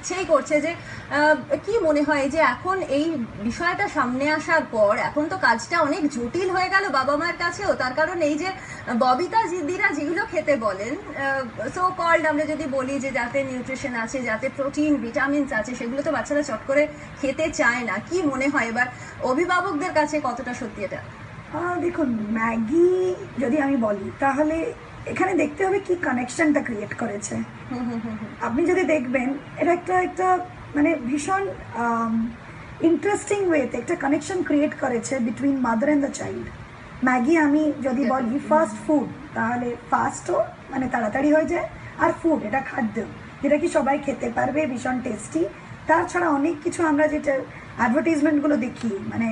ইচ্ছেই করছে যে কি মনে হয় যে এখন এই বিষয়টা সামনে আসার পর এখন তো কাজটা অনেক জটিল হয়ে গেল বাবা মায়ের কাছেও, তার কারণ এই যে ববিতা দিদিরা যেগুলো খেতে বলেন সো কল্ড, আমরা যদি বলি যে যাতে নিউট্রিশন আছে, যাতে প্রোটিন ভিটামিনস আছে, সেগুলো তো বাচ্চারা চট করে খেতে চায় না। কি মনে হয় এবার অভিভাবকদের কাছে কতটা সত্যি এটা? দেখুন, ম্যাগি যদি আমি বলি তাহলে এখানে দেখতে হবে কি কানেকশনটা ক্রিয়েট করেছে। আপনি যদি দেখবেন এটা একটা মানে ভীষণ ইন্টারেস্টিং ওয়েতে একটা কানেকশন ক্রিয়েট করেছে between mother and the child. Maggi আমি যদি বলি ফাস্ট ফুড, তাহলে ফাস্টও মানে তাড়াতাড়ি হয়ে যায়, আর ফুড এটা খাদ্য যেটা কি সবাই খেতে পারবে, ভীষণ টেস্টি। তাছাড়া অনেক কিছু আমরা যেটা অ্যাডভার্টাইজমেন্টগুলো দেখি, মানে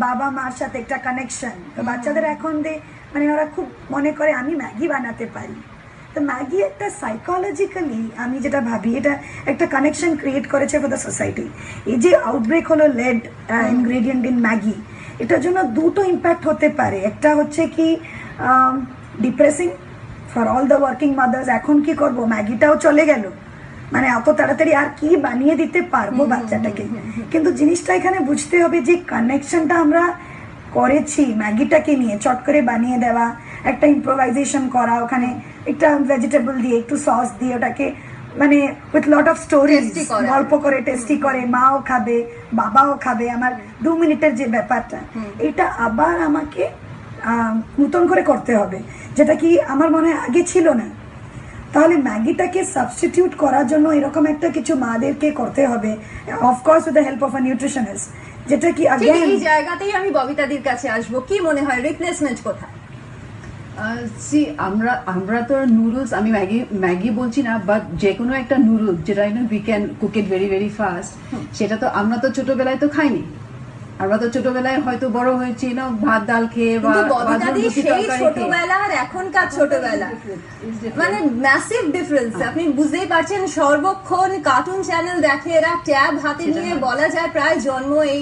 বাবা মার সাথে একটা কানেকশন, তো বাচ্চাদের এখন মানে ওরা খুব মনে করে আমি ম্যাগি বানাতে পারি। তো ম্যাগি একটা সাইকোলজিক্যালি আমি যেটা ভাবি এটা একটা কানেকশন ক্রিয়েট করেছে ফর দ্য সোসাইটি। এই যে আউটব্রেক হলো লেড ইনগ্রেডিয়েন্ট ইন ম্যাগি, এটার জন্য দুটো ইম্প্যাক্ট হতে পারে। একটা হচ্ছে কি depressing for all the working mother's, এখন কি করব, ম্যাগিটাও চলে গেল, মানে অত তাড়াতাড়ি আর কি বানিয়ে দিতে পারবো বাচ্চাটাকে। কিন্তু জিনিসটা এখানে বুঝতে হবে যে কানেকশনটা আমরা করেছি ম্যাগিটাকে নিয়ে, চট করে বানিয়ে দেওয়া, একটা ইম্প্রোভাইজেশন করা, ওখানে একটা ভেজিটেবল দিয়ে একটু সস দিয়ে ওটাকে মানে উইথ লট অফ স্টোরিজ গল্প করে টেস্টি করে, মাও খাবে বাবাও খাবে। আমার 2 মিনিটের যে ব্যাপারটা, এটা আবার আমাকে নতুন করে করতে হবে, যেটা কি আমার মনে হয় আগে ছিল না। তাহলে ম্যাগিটাকে সাবস্টিটিউট করার জন্য এরকম একটা কিছু মাদেরকে করতে হবে, of course with the help of a nutritionist, যেটা কি এই জায়গাতেই আমি ববিতাদির কাছে আসবো। কি মনে হয় রিপ্লেসমেন্ট কোথায়? আমরা তো নুডলস, আমি ম্যাগি বলছি না, বাট যে কোনো একটা নুডলস যেটা we can cook it very very fast, সেটা তো আমরা তো ছোটবেলায় তো খাইনি। আমরা তো ছোটবেলায় হয়তো বড় হয়েছি না ভাত ডাল খেয়ে বা ছোটবেলা আর এখনকার ছোটবেলা মানে ম্যাসিভ ডিফারেন্স। আপনি বুঝতেই পারছেন, সর্বক্ষণ কার্টুন চ্যানেল দেখে এরা, ট্যাব হাতে নিয়ে বলা যায় প্রায় জন্ম এই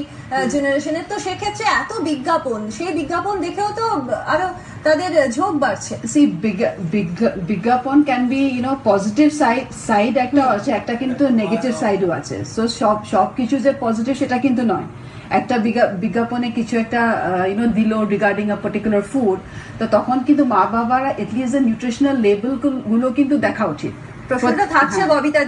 জেনারেশনের। তো সেক্ষেত্রে এত বিজ্ঞাপন, সেই বিজ্ঞাপন দেখেও তো আরো তাদের ঝোঁক বাড়ছে। বিজ্ঞাপন ক্যান বি পজিটিভ সাইড একটা আছে, একটা কিন্তু নেগেটিভ সাইডও আছে। সো সব কিছু যে পজিটিভ সেটা কিন্তু নয়। একটা বিজ্ঞাপনে কিছু একটা দিল রিগার্ডিং আ পার্টিকুলার ফুড, তো তখন কিন্তু মা বাবারা এটলিস্ট নিউট্রিশনাল লেবেল গুলো কিন্তু দেখা উচিত। প্রশ্নটা থাকছে ববিতা।